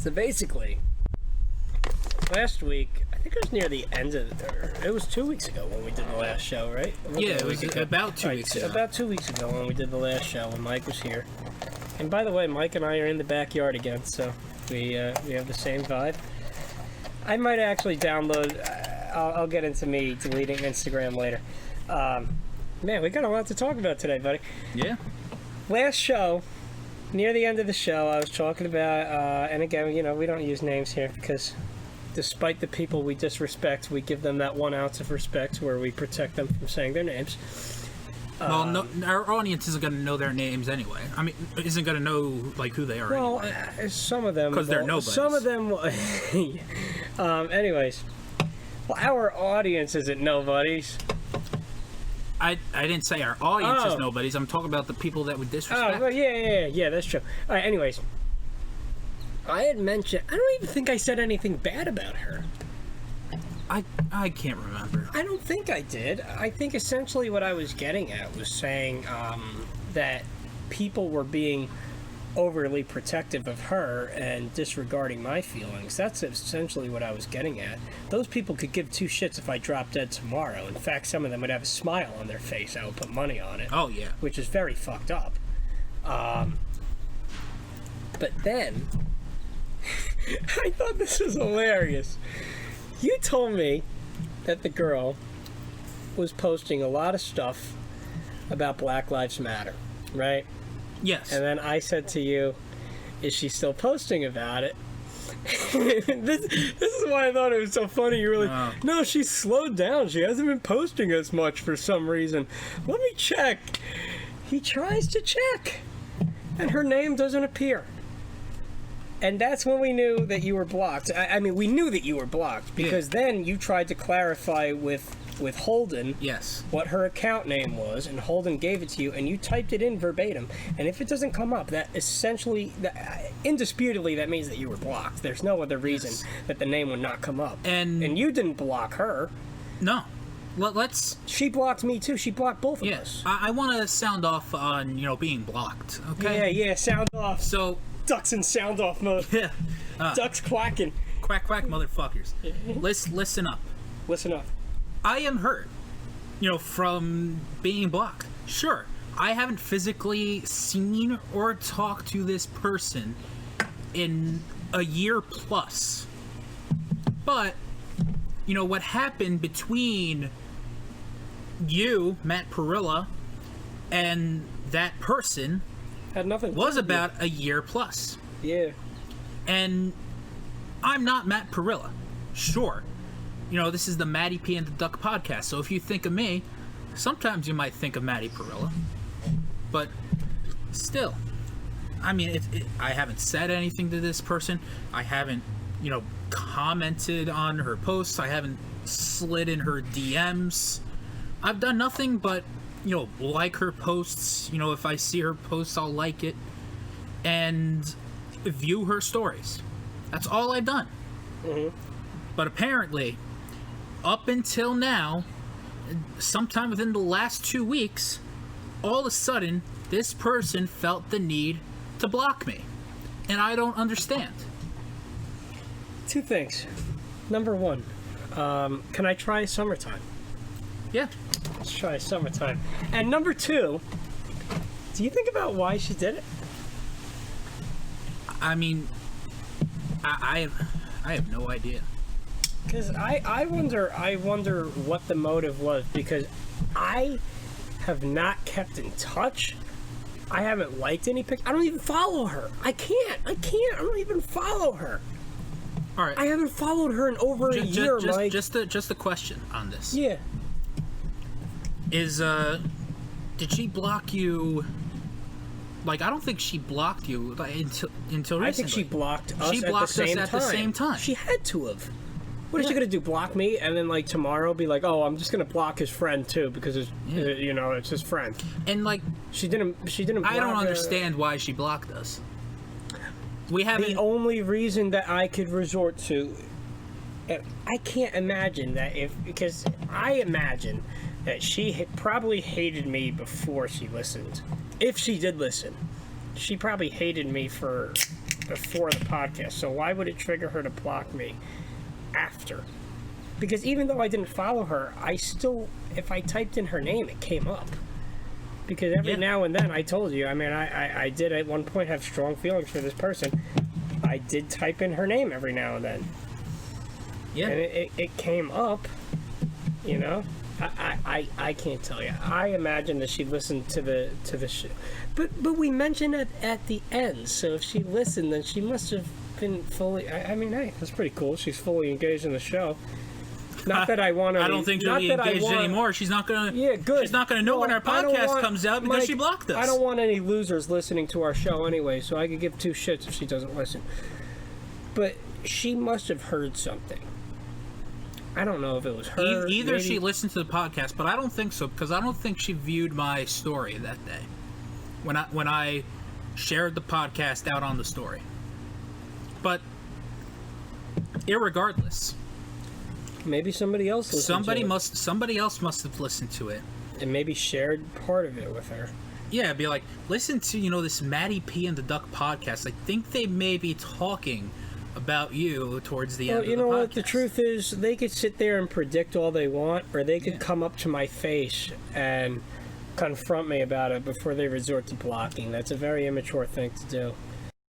So basically, last week, I think it was near the end of, it was 2 weeks ago when we did the last show, right? Yeah, it was about 2 weeks ago. About 2 weeks ago when we did the last show when Mike was here. And by the way, Mike and I are in the backyard again, so we have the same vibe. I might actually download, I'll get into me deleting Instagram later. Man, we got a lot to talk about today, buddy. Yeah. Last show, near the end of the show, I was talking about, and again, you know, we don't use names here because despite the people we disrespect, we give them that 1 ounce of respect where we protect them from saying their names. Well, no, our audience isn't going to know their names anyway. I mean, isn't going to know like who they are. Well, anyway. Some of them because they're nobodies. Some of them. Anyways, well, our audience isn't nobodies. I didn't say our audience is nobodies. I'm talking about the people that would disrespect. Oh, well, yeah, that's true. All right, anyways, I had mentioned. I don't even think I said anything bad about her. I can't remember. I don't think I did. I think essentially what I was getting at was saying that people were being overly protective of her and disregarding my feelings. That's essentially what I was getting at. Those people could give two shits if I dropped dead tomorrow. In fact, some of them would have a smile on their face. I would put money on it. Oh, yeah. Which is very fucked up. But then, I thought this was hilarious. You told me that the girl was posting a lot of stuff about Black Lives Matter, right? Yes. And then I said to you, is she still posting about it? this is why I thought it was so funny. You were like, no, she's slowed down. She hasn't been posting as much for some reason. Let me check. He tries to check, and her name doesn't appear. And that's when we knew that you were blocked. I mean, we knew that you were blocked because then you tried to clarify with Holden what her account name was, and Holden gave it to you, and you typed it in verbatim. And if it doesn't come up, that essentially, indisputably, that means that you were blocked. There's no other reason that the name would not come up. And you didn't block her. No. Well, let's... She blocked me, too. She blocked both of us. I want to sound off on, being blocked, okay? Yeah, sound off. So... Ducks in sound off mode. Yeah. Ducks quacking. Quack, quack, motherfuckers. Listen up. Listen up. I am hurt, from being blocked. Sure, I haven't physically seen or talked to this person in a year plus. But, what happened between you, Matt Perilla, and that person... Had nothing was about a year plus. Yeah. And I'm not Matt Perilla. Sure. This is the Matty P and the Duck podcast. So if you think of me, sometimes you might think of Matty Perilla. But still, I mean, I haven't said anything to this person. I haven't, commented on her posts. I haven't slid in her DMs. I've done nothing but like her posts. If I see her posts, I'll like it and view her stories. That's all I've done. Mm-hmm. But apparently, up until now, sometime within the last 2 weeks, all of a sudden, this person felt the need to block me. And I don't understand. Two things. Number one, can I try Summertime? Yeah. Let's try Summertime. And number two, do you think about why she did it? I mean, I have no idea. Because I wonder what the motive was, because I have not kept in touch. I haven't liked any pictures. I don't even follow her. I can't. I don't even follow her. All right. I haven't followed her in over a year, Mike. Just a question on this. Yeah. Did she block you? Like, I don't think she blocked you until recently. I think she blocked us at the same time. She had to have. What is she gonna do? Block me and then tomorrow be like, oh, I'm just gonna block his friend too because it's it's his friend. And she didn't. Block I don't understand why she blocked us. We haven't. The only reason that I could resort to, I can't imagine that because I imagine that she had probably hated me before she listened. If she did listen, she probably hated me for before the podcast, so why would it trigger her to block me after? Because even though I didn't follow her, I still, if I typed in her name, it came up. Because every now and then, I told you, I mean, I did at one point have strong feelings for this person. I did type in her name every now and then. Yeah. And it came up, you know? I can't tell you. I imagine that she listened to the show. But we mentioned it at the end, so if she listened, then she must have been fully... I mean, hey, that's pretty cool. She's fully engaged in the show. Not that I want to... I don't think she'll be engaged anymore. She's not going to... Yeah, good. She's not going to know when our podcast comes out because Mike, she blocked us. I don't want any losers listening to our show anyway, so I could give two shits if she doesn't listen. But she must have heard something. I don't know if it was her. Either maybe. she listened to the podcast, but I don't think so, because I don't think she viewed my story that day when I shared the podcast out on the story. But irregardless... Maybe somebody else listened to it. Somebody else must have listened to it. And maybe shared part of it with her. Yeah, be like, listen to, this Matty P and the Duck podcast. I think they may be talking about you towards the end of the podcast. Well, you know what? The truth is, they could sit there and predict all they want, or they could come up to my face and confront me about it before they resort to blocking. That's a very immature thing to do.